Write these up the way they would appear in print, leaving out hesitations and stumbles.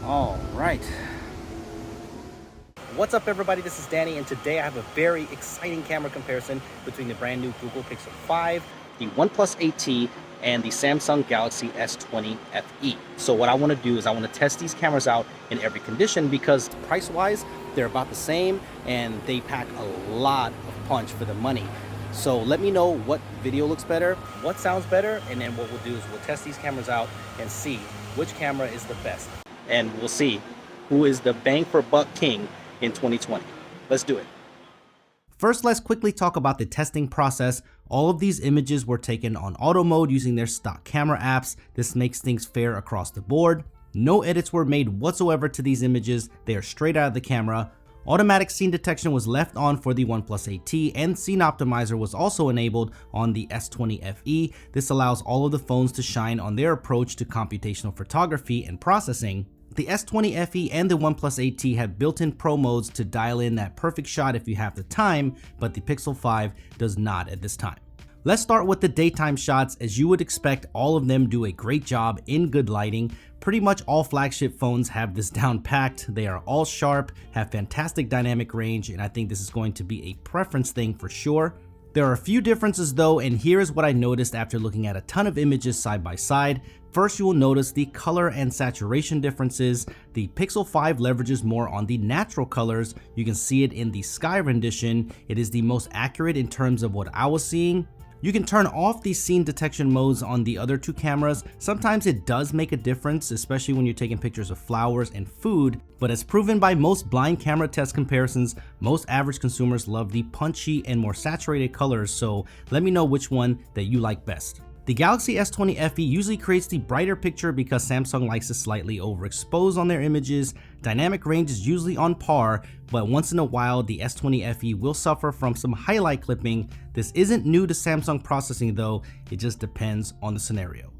All right. What's up, everybody? This is Danny, and today I have a very exciting camera comparison between the brand new Google Pixel 5, the OnePlus 8T, and the Samsung Galaxy S20 FE. So what I want to do is I want to test these cameras out in every condition because price-wise, they're about the same and they pack a lot of punch for the money. So let me know what video looks better, what sounds better, and then what we'll do is we'll test these cameras out and see which camera is the best. And we'll see who is the bang for buck king in 2020. Let's do it. First, let's quickly talk about the testing process. All of these images were taken on auto mode using their stock camera apps. This makes things fair across the board. No edits were made whatsoever to these images. They are straight out of the camera. Automatic scene detection was left on for the OnePlus 8T, and scene optimizer was also enabled on the S20 FE. This allows all of the phones to shine on their approach to computational photography and processing. The S20 FE and the OnePlus 8T have built-in pro modes to dial in that perfect shot if you have the time, but the Pixel 5 does not at this time. Let's start with the daytime shots. As you would expect, all of them do a great job in good lighting. Pretty much all flagship phones have this down packed. They are all sharp, have fantastic dynamic range, and I think this is going to be a preference thing for sure. There are a few differences though, and here's what I noticed after looking at a ton of images side by side. First, you will notice the color and saturation differences. The Pixel 5 leverages more on the natural colors. You can see it in the sky rendition. It is the most accurate in terms of what I was seeing. You can turn off the scene detection modes on the other two cameras. Sometimes it does make a difference, especially when you're taking pictures of flowers and food, but as proven by most blind camera test comparisons, most average consumers love the punchy and more saturated colors, so let me know which one that you like best. The Galaxy S20 FE usually creates the brighter picture because Samsung likes to slightly overexpose on their images. Dynamic range is usually on par, but once in a while the S20 FE will suffer from some highlight clipping. This isn't new to Samsung processing though, it just depends on the scenario.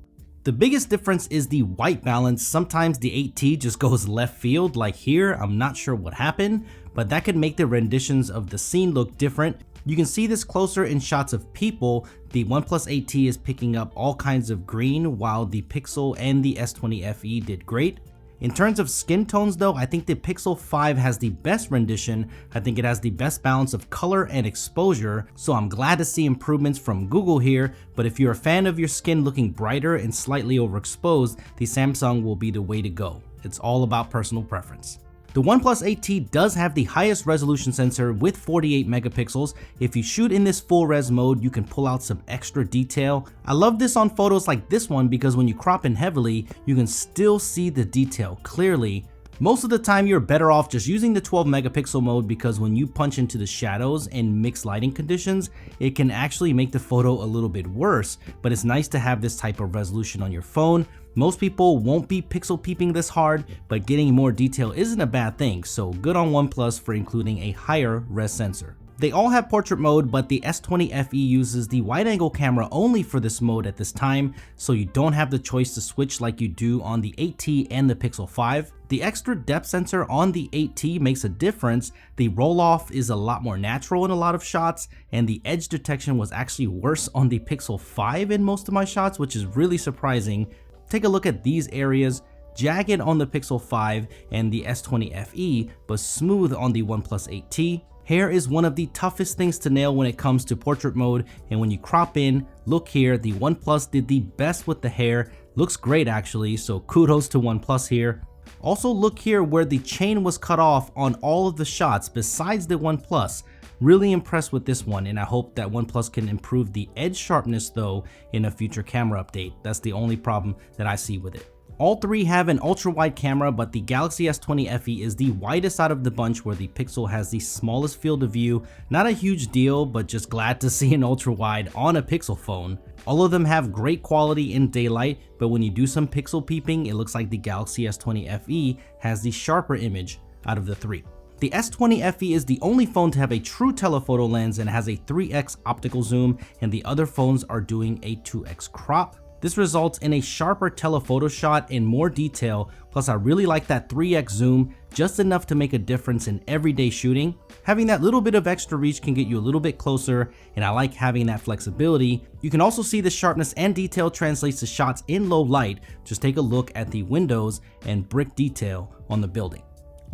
The biggest difference is the white balance. Sometimes the 8T just goes left field, like here. I'm not sure what happened, but that could make the renditions of the scene look different. You can see this closer in shots of people. The OnePlus 8T is picking up all kinds of green, while the Pixel and the S20 FE did great. In terms of skin tones though, I think the Pixel 5 has the best rendition. I think it has the best balance of color and exposure, so I'm glad to see improvements from Google here, but if you're a fan of your skin looking brighter and slightly overexposed, the Samsung will be the way to go. It's all about personal preference. The OnePlus 8T does have the highest resolution sensor with 48 megapixels. If you shoot in this full res mode, you can pull out some extra detail. I love this on photos like this one because when you crop in heavily, you can still see the detail clearly. Most of the time you're better off just using the 12 megapixel mode because when you punch into the shadows in mixed lighting conditions, it can actually make the photo a little bit worse, but it's nice to have this type of resolution on your phone. Most people won't be pixel peeping this hard, but getting more detail isn't a bad thing, so good on OnePlus for including a higher res sensor. They all have portrait mode, but the S20 FE uses the wide angle camera only for this mode at this time, so you don't have the choice to switch like you do on the 8T and the Pixel 5. The extra depth sensor on the 8T makes a difference. The roll off is a lot more natural in a lot of shots, and the edge detection was actually worse on the Pixel 5 in most of my shots, which is really surprising. Take a look at these areas, jagged on the Pixel 5 and the S20 FE, but smooth on the OnePlus 8T. Hair is one of the toughest things to nail when it comes to portrait mode, and when you crop in, look here, the OnePlus did the best with the hair. Looks great actually, so kudos to OnePlus here. Also look here where the chain was cut off on all of the shots besides the OnePlus. Really impressed with this one, and I hope that OnePlus can improve the edge sharpness though in a future camera update. That's the only problem that I see with it. All three have an ultra wide camera, but the Galaxy S20 FE is the widest out of the bunch, where the Pixel has the smallest field of view. Not a huge deal, but just glad to see an ultra wide on a Pixel phone. All of them have great quality in daylight, but when you do some pixel peeping, it looks like the Galaxy S20 FE has the sharper image out of the three. The S20 FE is the only phone to have a true telephoto lens and has a 3x optical zoom, and the other phones are doing a 2x crop. This results in a sharper telephoto shot and more detail, plus I really like that 3x zoom, just enough to make a difference in everyday shooting. Having that little bit of extra reach can get you a little bit closer, and I like having that flexibility. You can also see the sharpness and detail translates to shots in low light. Just take a look at the windows and brick detail on the building.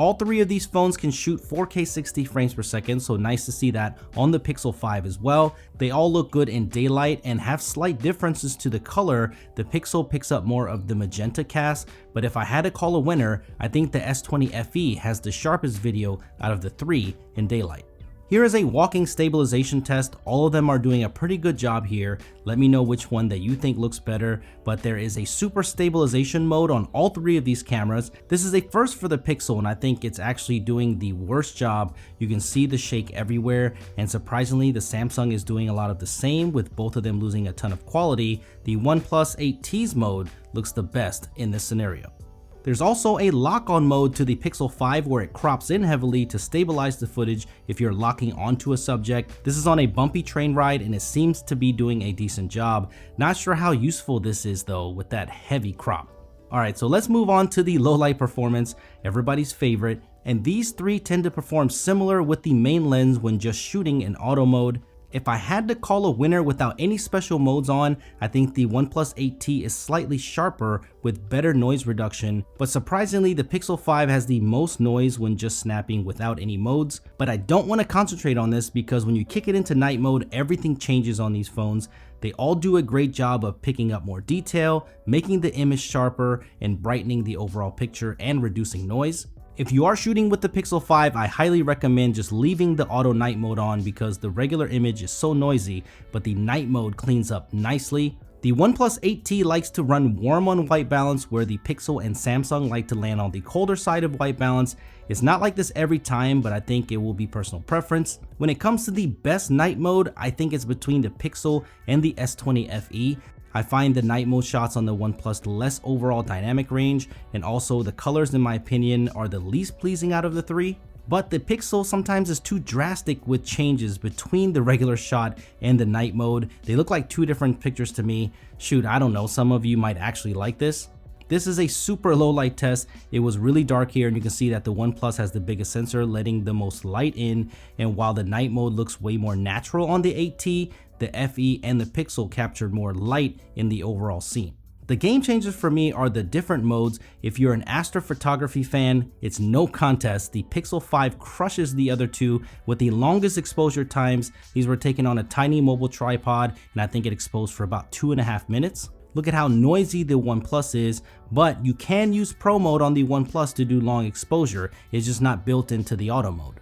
All three of these phones can shoot 4K 60 frames per second, so nice to see that on the Pixel 5 as well. They all look good in daylight and have slight differences to the color. The Pixel picks up more of the magenta cast, but if I had to call a winner, I think the S20 FE has the sharpest video out of the three in daylight. Here is a walking stabilization test. All of them are doing a pretty good job here. Let me know which one that you think looks better, but there is a super stabilization mode on all three of these cameras. This is a first for the Pixel, and I think it's actually doing the worst job. You can see the shake everywhere, and surprisingly, the Samsung is doing a lot of the same, with both of them losing a ton of quality. The OnePlus 8T's mode looks the best in this scenario. There's also a lock-on mode to the Pixel 5 where it crops in heavily to stabilize the footage if you're locking onto a subject. This is on a bumpy train ride and it seems to be doing a decent job. Not sure how useful this is though with that heavy crop. Alright, so let's move on to the low light performance, everybody's favorite. And these three tend to perform similar with the main lens when just shooting in auto mode. If I had to call a winner without any special modes on, I think the OnePlus 8T is slightly sharper with better noise reduction, but surprisingly the Pixel 5 has the most noise when just snapping without any modes. But I don't want to concentrate on this because when you kick it into night mode, everything changes on these phones. They all do a great job of picking up more detail, making the image sharper, and brightening the overall picture and reducing noise. If you are shooting with the Pixel 5, I highly recommend just leaving the auto night mode on because the regular image is so noisy, but the night mode cleans up nicely. The OnePlus 8T likes to run warm on white balance where the Pixel and Samsung like to land on the colder side of white balance. It's not like this every time, but I think it will be personal preference. When it comes to the best night mode, I think it's between the Pixel and the S20 FE. I find the night mode shots on the OnePlus less overall dynamic range, and also the colors in my opinion are the least pleasing out of the three. But the Pixel sometimes is too drastic with changes between the regular shot and the night mode. They look like two different pictures to me. Shoot, I don't know, some of you might actually like this. This is a super low light test. It was really dark here and you can see that the OnePlus has the biggest sensor letting the most light in, and while the night mode looks way more natural on the 8T, the FE and the Pixel captured more light in the overall scene. The game changers for me are the different modes. If you're an astrophotography fan, it's no contest. The Pixel 5 crushes the other two with the longest exposure times. These were taken on a tiny mobile tripod and I think it exposed for about 2.5 minutes. Look at how noisy the OnePlus is, but you can use Pro mode on the OnePlus to do long exposure. It's just not built into the auto mode.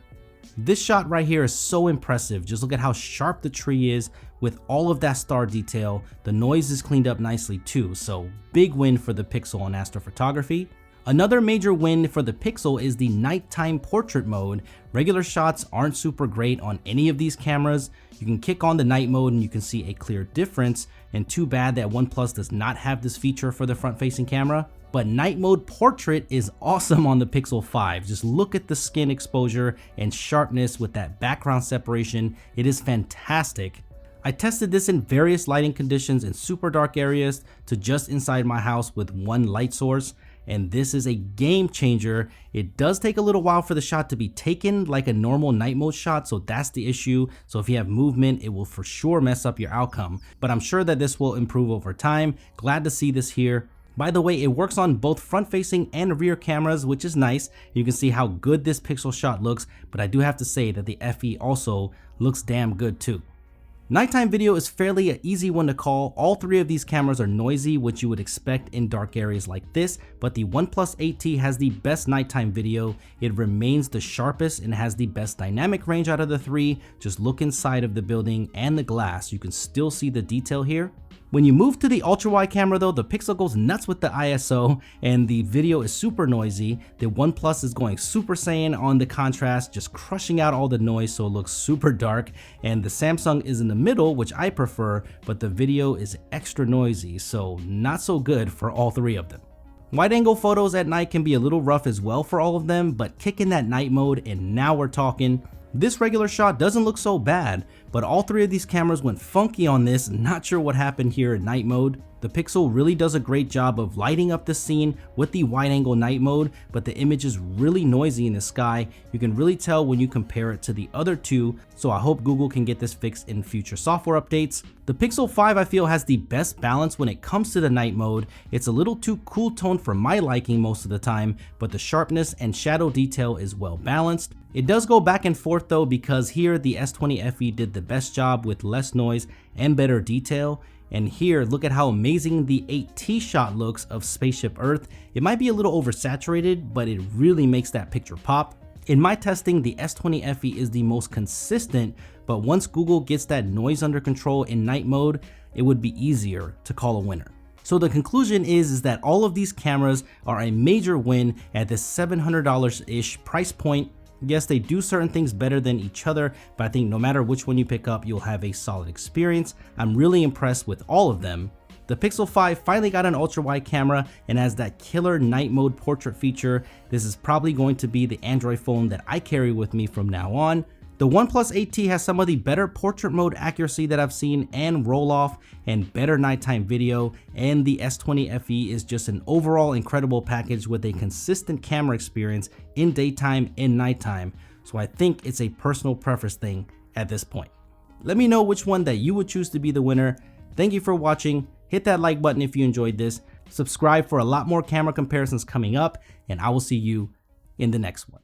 This shot right here is so impressive. Just look at how sharp the tree is with all of that star detail. The noise is cleaned up nicely too, so big win for the Pixel on astrophotography. Another major win for the Pixel is the nighttime portrait mode. Regular shots aren't super great on any of these cameras. You can kick on the night mode and you can see a clear difference, and too bad that OnePlus does not have this feature for the front-facing camera. But night mode portrait is awesome on the Pixel 5. Just look at the skin exposure and sharpness with that background separation. It is fantastic. I tested this in various lighting conditions in super dark areas to just inside my house with one light source, and this is a game changer. It does take a little while for the shot to be taken like a normal night mode shot, so that's the issue. So if you have movement, it will for sure mess up your outcome, but I'm sure that this will improve over time. Glad to see this here. By the way, it works on both front-facing and rear cameras, which is nice. You can see how good this Pixel shot looks, but I do have to say that the FE also looks damn good too. Nighttime video is fairly an easy one to call. All three of these cameras are noisy, which you would expect in dark areas like this, but the OnePlus 8T has the best nighttime video. It remains the sharpest and has the best dynamic range out of the three. Just look inside of the building and the glass. You can still see the detail here. When you move to the ultra-wide camera though, the Pixel goes nuts with the ISO and the video is super noisy. The OnePlus is going Super Saiyan on the contrast, just crushing out all the noise so it looks super dark, and the Samsung is in the middle, which I prefer, but the video is extra noisy, so not so good for all three of them. Wide angle photos at night can be a little rough as well for all of them, but kick in that night mode and now we're talking. This regular shot doesn't look so bad, but all three of these cameras went funky on this. Not sure what happened here in night mode. The Pixel really does a great job of lighting up the scene with the wide angle night mode, but the image is really noisy in the sky. You can really tell when you compare it to the other two, so I hope Google can get this fixed in future software updates. The Pixel 5 I feel has the best balance when it comes to the night mode. It's a little too cool tone for my liking most of the time, but the sharpness and shadow detail is well balanced. It does go back and forth though, because here the S20 FE did the best job with less noise and better detail. And here, look at how amazing the 8T shot looks of Spaceship Earth. It might be a little oversaturated, but it really makes that picture pop. In my testing, the S20 FE is the most consistent, but once Google gets that noise under control in night mode, it would be easier to call a winner. So the conclusion is that all of these cameras are a major win at this $700-ish price point. Yes, they do certain things better than each other, but I think no matter which one you pick up, you'll have a solid experience. I'm really impressed with all of them. The Pixel 5 finally got an ultra wide camera and has that killer night mode portrait feature. This is probably going to be the Android phone that I carry with me from now on. The OnePlus 8T has some of the better portrait mode accuracy that I've seen and roll off and better nighttime video, and the S20 FE is just an overall incredible package with a consistent camera experience in daytime and nighttime. So I think it's a personal preference thing at this point. Let me know which one that you would choose to be the winner. Thank you for watching. Hit that like button if you enjoyed this. Subscribe for a lot more camera comparisons coming up, and I will see you in the next one.